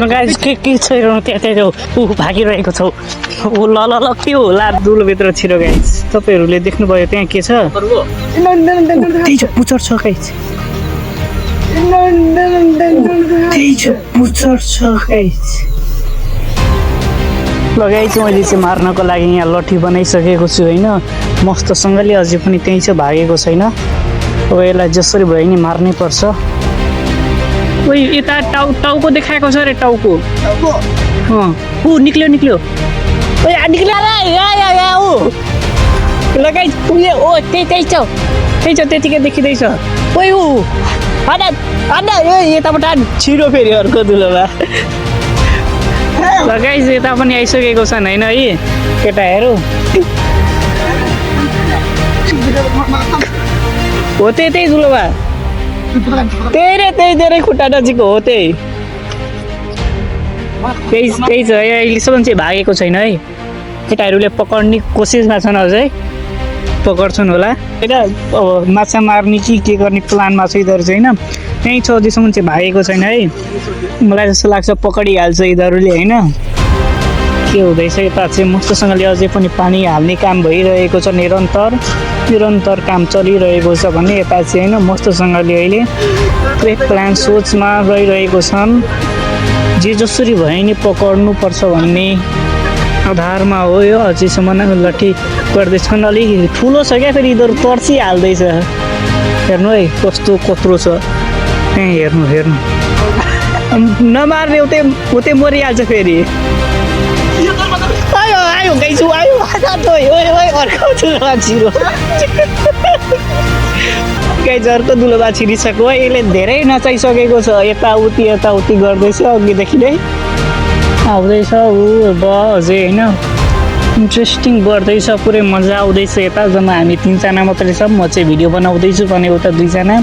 guys के छ त्यहाँ ऊ भागिरहेको छौ ऊ ल ल ल के होला दुलोभित्र छिरो गाइस तपाईँहरूले देख्नुभयो त्यहाँ के छ त्यही छ पुचर छ गाइस त्यही छ पुचर छ गाइस लगाइ चाहिँ मैले चाहिँ मार्नको लागि यहाँ लट्ठी बनाइसकेको छु होइन मस्तसँगले अझै पनि त्यहीँ चाहिँ भागेको छैन अब यसलाई जसरी भयो नि मार्नै पर्छ ओइ यता टाउको देखाएको छ अरे टाउको ऊ निक्ल्यो ओइ निक्ल्यो ऊ लगाइ पुग्यो ओ त्यही छ त्यतिकै देखिँदैछ ओइ ऊ यताबाट छिरो फेरि अर्को दुलोमा लगाइ यता पनि आइसकेको छन् होइन है केटाहरू हो त्यही दुलोमा त्यही धेरै खुट्टा नजिक हो त्यही छ है अहिलेसम्म चाहिँ भागेको छैन है केटाहरूले पक्र्ने कोसिसमा छन् अझै पक्र्छन् होला होइन अब माछा मार्ने कि के गर्ने प्लानमा छ यिनीहरू चाहिँ होइन त्यहीँ छ अझैसम्म चाहिँ भागेको छैन है मलाई जस्तो लाग्छ पक्रिहाल्छ यिनीहरूले होइन के हुँदैछ यता चाहिँ मस्तसँगले अझै पनि पानी हाल्ने काम भइरहेको छ निरन्तर काम चलिरहेको छ भने यता चाहिँ होइन मस्तसँगले अहिले पुरै प्लान सोचमा रहिरहेको छन् जे जसरी भयो नि पक्र्नुपर्छ भन्ने आधारमा हो यो अझैसम्म लट्ठी गर्दैछन् अलिक ठुलो छ क्या फेरि यिनीहरू तर्सिहाल्दैछ हेर्नु है कस्तो कत्रो छ त्यहाँ हेर्नु नमार्ने उतै मरिहाल्छ फेरि आयो गाइजु आयो अर्को दुलोमा छिरो गाइज अर्को दुलोमा छिरिसक्यो है यसले धेरै नचाइसकेको छ यताउति गर्दैछ अघिदेखि नै आउँदैछ अझै होइन इन्ट्रेस्टिङ बढ्दैछ पुरै मजा आउँदैछ यता जम्मा हामी 3जना मात्रै छौँ म चाहिँ भिडियो बनाउँदैछु भने उता 2जना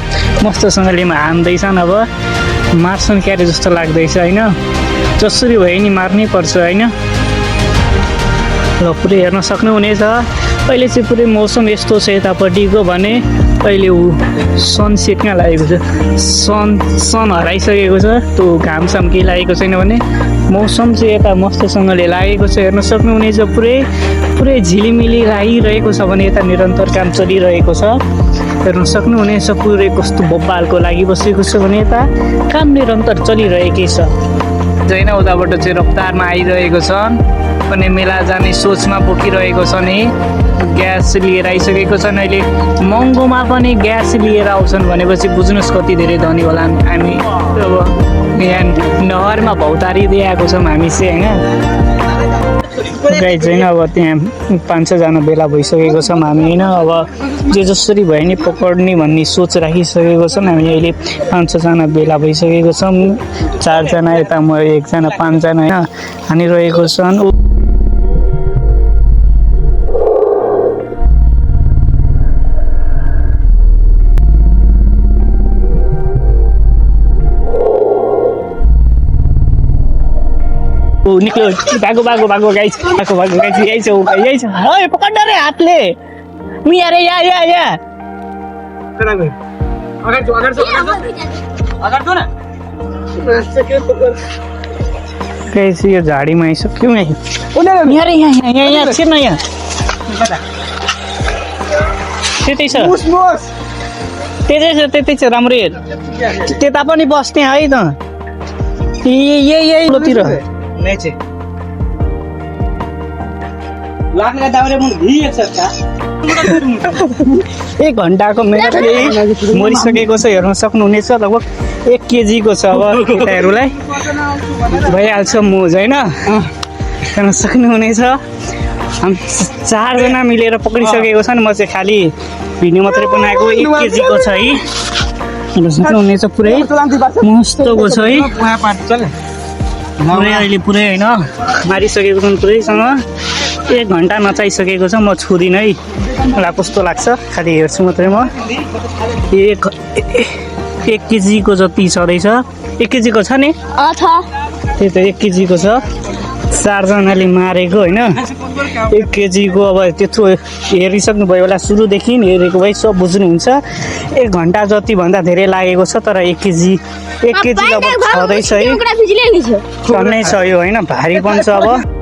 मस्तसँगले हान्दैछन् अब मार्छन् क्यारे जस्तो लाग्दैछ होइन जसरी भयो नि मार्नै पर्छ होइन ल पुरै हेर्न सक्नुहुनेछ अहिले चाहिँ पुरै मौसम यस्तो छ यतापट्टिको भने अहिले ऊ सनसेट कहाँ लागेको छ सन हराइसकेको छ त्यो घामसाम केही लागेको छैन भने मौसम चाहिँ यता मस्तसँगले लागेको छ हेर्न सक्नुहुनेछ पुरै झिलिमिली लागिरहेको छ भने यता निरन्तर काम चलिरहेको छ हेर्न सक्नुहुनेछ पुरै कस्तो बब्बालको लागि बसेको छ भने यता काम निरन्तर चलिरहेकै छ होइन उताबाट चाहिँ रफ्तारमा आइरहेको छ पनि मेला जाने सोचमा बोकिरहेको छ नि ग्यास लिएर आइसकेको छन् अहिले महँगोमा पनि ग्यास लिएर आउँछन् भनेपछि बुझ्नुहोस् कति धेरै धनी होला हामी अब यहाँ नहरमा भौतारिदिएको छौँ हामी चाहिँ होइन गाइज होइन अब त्यहाँ 5-6 जना भेला भइसकेको छौँ हामी होइन अब जे जसरी भयो नि पक्र्ने भन्ने सोच राखिसकेको छौँ हामी अहिले 5-6 जना भेला भइसकेको छौँ 4 जना यता म 1 जना 5 जना होइन हानिरहेको छन् निक्ल्यो भागो गाइस यही छ है पकड्न रे हातले मिया रे या गाइस यो झाडीमा आइसक्यो यहाँ रे यहाँ छिर्न यहाँ त्यतै छ राम्रो हेर त्यता पनि बस्ने है त यही लोतिर एक घन्टाको मेहनत मरिसकेको छ हेर्न सक्नुहुनेछ लगभग 1 केजीको छ अब केटाहरूलाई भइहाल्छ मोज होइन हेर्न सक्नुहुनेछ हामी 4 जना मिलेर पक्रिसकेको छ नि म चाहिँ खालि भिडियो मात्रै बनाएको 1 केजीको छ है हेर्न सक्नुहुनेछ पुरै मस्तको छ है अहिले पुरै होइन मारिसकेको छन् पुरैसँग 1 घन्टा नचाइसकेको छ म छुदिनँ है मलाई कस्तो लाग्छ खालि हेर्छु मात्रै म 1 केजीको जति छँदैछ 1 केजीको छ नि त्यही त 1 केजीको छ 4जनाले मारेको होइन 1 केजीको अब त्यत्रो हेरिसक्नुभयो होला सुरुदेखि हेरेको भए सब बुझ्नुहुन्छ 1 घन्टा जतिभन्दा धेरै लागेको छ तर 1 केजी अब छँदैछ है छन्नै छ यो होइन भारी पनि छ अब